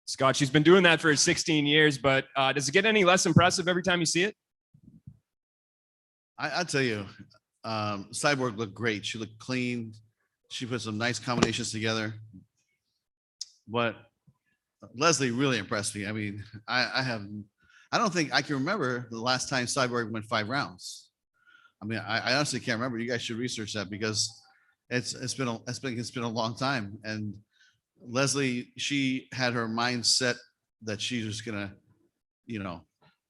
Scott, she's been doing that for 16 years, but does it get any less impressive every time you see it? I'll tell you, Cyborg looked great. She looked clean. She put some nice combinations together. But Leslie really impressed me. I mean, I don't think I can remember the last time Cyborg went 5 rounds. I mean, I honestly can't remember. You guys should research that because it's been a long time. And Leslie, she had her mind set that she was gonna,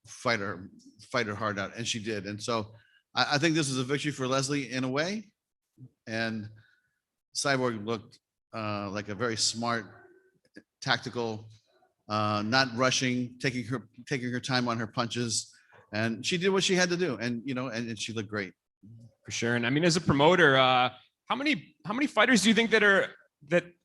fight her heart out, and she did. And so I think this is a victory for Leslie in a way. And Cyborg looked like a very smart, tactical, not rushing, taking her time on her punches, and she did what she had to do, and and she looked great for sure. And I mean, as a promoter, how many fighters do you think that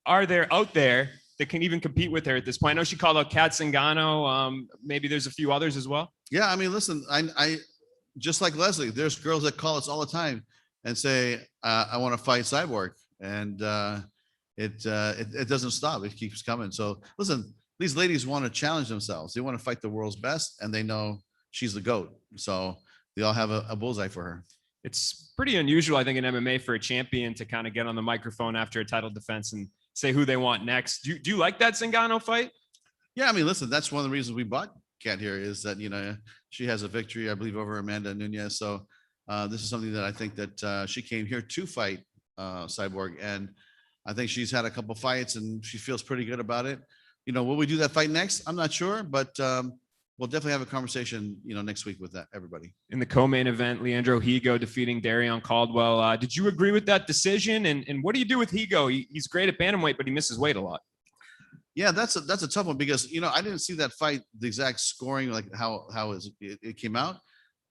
are there out there that can even compete with her at this point? I know she called out Kat Zingano. Maybe there's a few others as well. Yeah, I mean, listen, I just like Leslie, there's girls that call us all the time and say, I want to fight Cyborg, and it doesn't stop. It keeps coming. So listen, these ladies want to challenge themselves. They want to fight the world's best, and they know she's the GOAT. So they all have a bullseye for her. It's pretty unusual, I think, in MMA for a champion to kind of get on the microphone after a title defense and say who they want next. Do you like that Zingano fight? Yeah, I mean, listen, that's one of the reasons we bought Kat here is that, she has a victory, I believe, over Amanda Nunes. So this is something that I think that she came here to fight Cyborg. And I think she's had a couple fights and she feels pretty good about it. Will we do that fight next? I'm not sure, but we'll definitely have a conversation, next week with everybody. In the co-main event, Leandro Higo defeating Darion Caldwell. Did you agree with that decision? And what do you do with Higo? He's great at bantamweight, but he misses weight a lot. Yeah, that's a tough one because, I didn't see that fight, the exact scoring, like how it came out.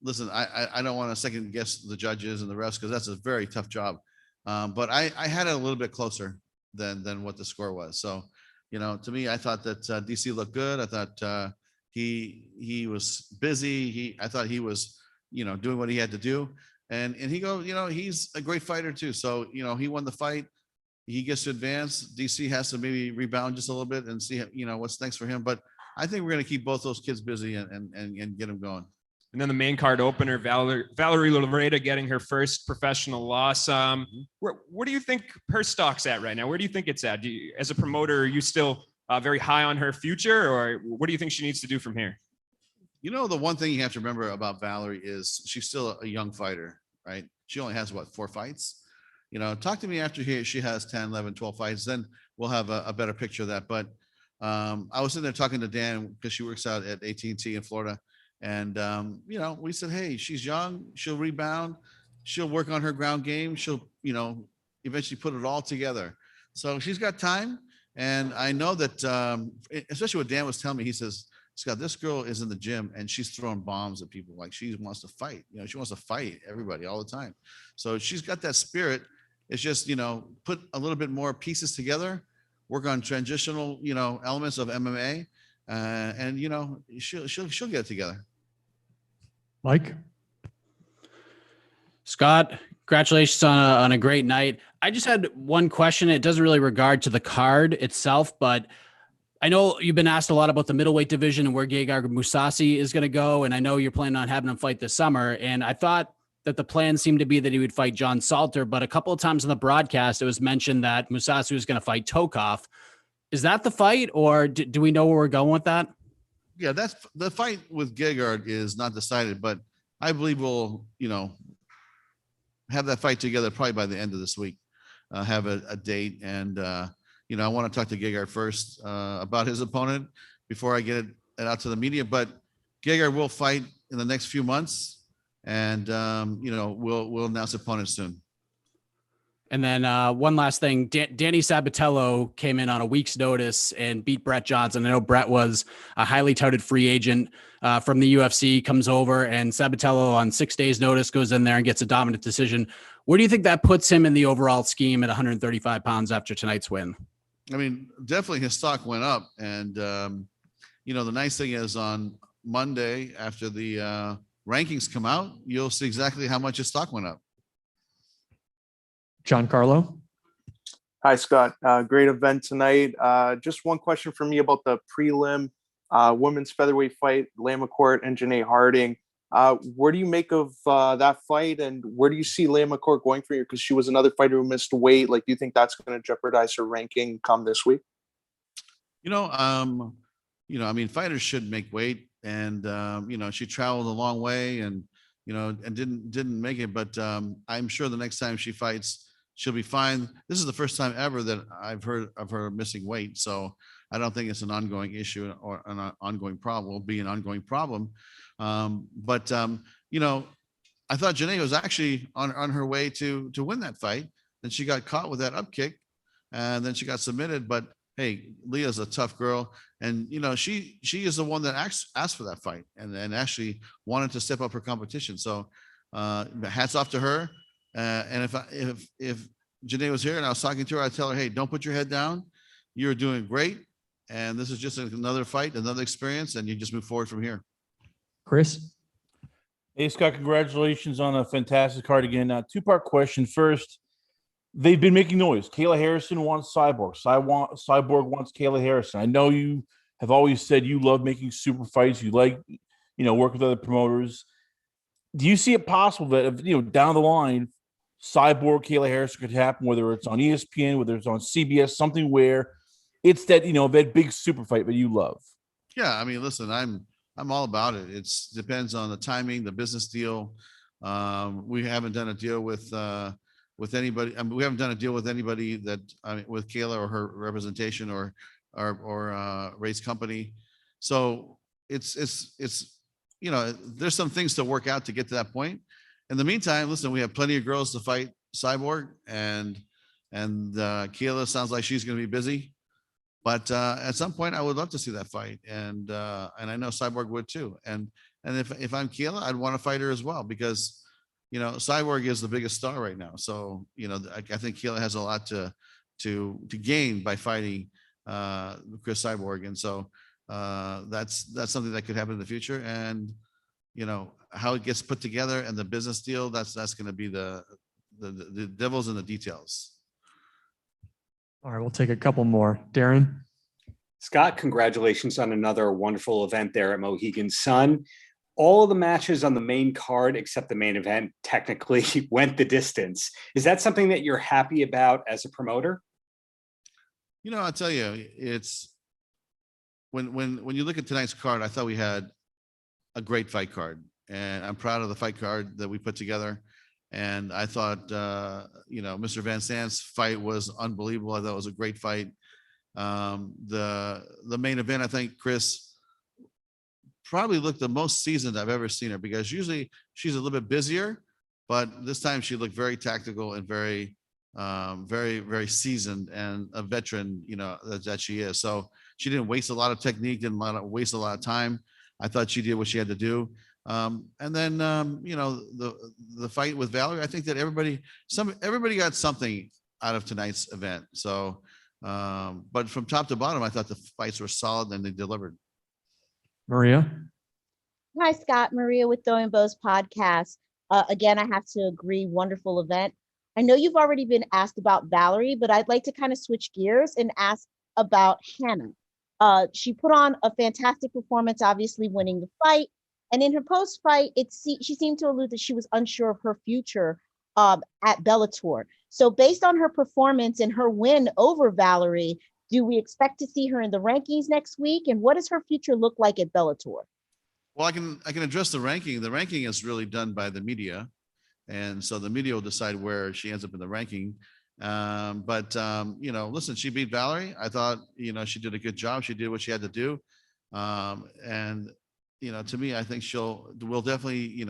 Listen, I don't want to second guess the judges and the refs because that's a very tough job. But I had it a little bit closer than what the score was. So, to me, I thought that DC looked good. I thought he was busy. I thought he was, doing what he had to do. And Higo, he's a great fighter too. So, he won the fight. He gets to advance. DC has to maybe rebound just a little bit and see, what's next for him. But I think we're going to keep both those kids busy and get them going. And then the main card opener, Valerie Loretta getting her first professional loss. Where do you think her stock's at right now? Where do you think it's at? As a promoter, are you still very high on her future, or what do you think she needs to do from here? The one thing you have to remember about Valerie is she's still a young fighter, right? She only has 4 fights. Talk to me after she has 10, 11, 12 fights, then we'll have a better picture of that. But I was sitting there talking to Dan because she works out at AT&T in Florida. And, we said, hey, she's young. She'll rebound. She'll work on her ground game. She'll, eventually put it all together. So she's got time. And I know that, especially what Dan was telling me, he says, Scott, this girl is in the gym and she's throwing bombs at people. Like she wants to fight. She wants to fight everybody all the time. So she's got that spirit. It's just, put a little bit more pieces together, work on transitional, elements of MMA, and she'll get it together. Mike? Scott, congratulations on a great night. I just had one question. It doesn't really regard to the card itself, but I know you've been asked a lot about the middleweight division and where Gegard Mousasi is going to go. And I know you're planning on having him fight this summer. And I thought that the plan seemed to be that he would fight John Salter, but a couple of times in the broadcast, it was mentioned that Mousasi was going to fight Tokov. Is that the fight, or do we know where we're going with that? Yeah, that's the fight with Gegard is not decided, but I believe we'll, have that fight together probably by the end of this week, have a date. And, I want to talk to Gegard first about his opponent before I get it out to the media, but Gegard will fight in the next few months. And, we'll announce opponents soon. And then one last thing, Danny Sabatello came in on a week's notice and beat Brett Johnson. I know Brett was a highly touted free agent from the UFC, comes over, and Sabatello on 6 days notice goes in there and gets a dominant decision. Where do you think that puts him in the overall scheme at 135 pounds after tonight's win? I mean, definitely his stock went up. And, the nice thing is on Monday after the rankings come out, you'll see exactly how much his stock went up. Giancarlo? Hi, Scott. Great event tonight. Just one question for me about the prelim women's featherweight fight, Layla McCourt and Janae Harding. Where do you make of that fight, and where do you see Layla McCourt going for you? Because she was another fighter who missed weight. Like, do you think that's going to jeopardize her ranking come this week? I mean, fighters should make weight, and she traveled a long way, and and didn't make it. But I'm sure the next time she fights, she'll be fine. This is the first time ever that I've heard of her missing weight, so I don't think it's an ongoing issue or an ongoing problem. Will be an ongoing problem. But I thought Janae was actually on her way to win that fight. Then she got caught with that up kick, and then she got submitted. But hey, Leah's a tough girl, and she is the one that asked for that fight and actually wanted to step up her competition. So hats off to her. And if Janae was here and I was talking to her, I'd tell her, hey, don't put your head down. You're doing great, and this is just another fight, another experience, and you just move forward from here. Chris? Hey, Scott, congratulations on a fantastic card again. Two-part question. First, they've been making noise. Kayla Harrison wants Cyborg. Cyborg wants Kayla Harrison. I know you have always said you love making super fights. You like, work with other promoters. Do you see it possible that, down the line, Cyborg, Kayla Harrison could happen, whether it's on ESPN, whether it's on CBS, something where it's that, that big super fight that you love? Yeah, I mean, listen, I'm all about it. It depends on the timing, the business deal. We haven't done a deal with anybody. I mean, we haven't done a deal with anybody with Kayla or her representation or Ray's company. So it's there's some things to work out to get to that point. In the meantime, listen, we have plenty of girls to fight Cyborg, and Kayla sounds like she's going to be busy. But at some point, I would love to see that fight, and I know Cyborg would too. And if I'm Kayla, I'd want to fight her as well, because Cyborg is the biggest star right now. So I think Kayla has a lot to gain by fighting Chris Cyborg, and so that's something that could happen in the future. And how it gets put together and the business deal, that's going to be the devil's in the details. All right, we'll take a couple more. Darren? Scott, congratulations on another wonderful event there at Mohegan Sun. All of the matches on the main card, except the main event, technically went the distance. Is that something that you're happy about as a promoter? I'll tell you, it's when you look at tonight's card, I thought we had a great fight card, and I'm proud of the fight card that we put together. And I thought, Mr. Van Sant's fight was unbelievable. I thought it was a great fight. The main event, I think Chris probably looked the most seasoned I've ever seen her, because usually she's a little bit busier, but this time she looked very tactical and very, very seasoned, and a veteran, that she is. So she didn't waste a lot of technique, didn't waste a lot of time. I thought she did what she had to do. And then, the fight with Valerie, I think that everybody got something out of tonight's event. So, but from top to bottom, I thought the fights were solid and they delivered. Maria? Hi, Scott. Maria with Throwing Bows podcast. Again, I have to agree, wonderful event. I know you've already been asked about Valerie, but I'd like to kind of switch gears and ask about Hannah. She put on a fantastic performance, obviously winning the fight. And in her post-fight, she seemed to allude that she was unsure of her future at Bellator. So based on her performance and her win over Valerie, do we expect to see her in the rankings next week? And what does her future look like at Bellator? Well, I can address the ranking. The ranking is really done by the media. And so the media will decide where she ends up in the ranking. Listen, she beat Valerie. I thought, she did a good job. She did what she had to do. To me, I think we'll definitely,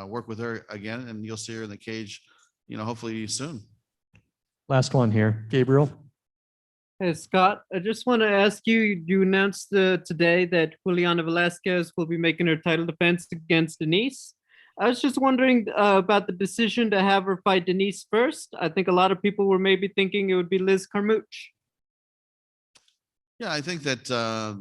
work with her again, and you'll see her in the cage, hopefully soon. Last one here. Gabriel? Hey, Scott, I just want to ask you, you announced today that Juliana Velasquez will be making her title defense against Denise. I was just wondering about the decision to have her fight Denise first. I think a lot of people were maybe thinking it would be Liz Carmouche. Yeah, I think that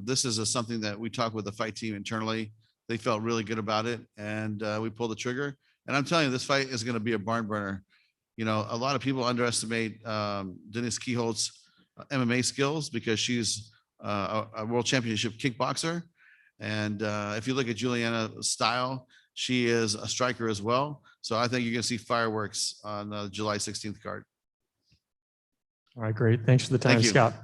this is something that we talked with the fight team internally. They felt really good about it, and we pulled the trigger. And I'm telling you, this fight is going to be a barn burner. You know, a lot of people underestimate Denise Keholt's MMA skills because she's a world championship kickboxer. And if you look at Juliana's style, she is a striker as well. So I think you're going to see fireworks on the July 16th card. All right, great. Thanks for the time, Thank you. Scott.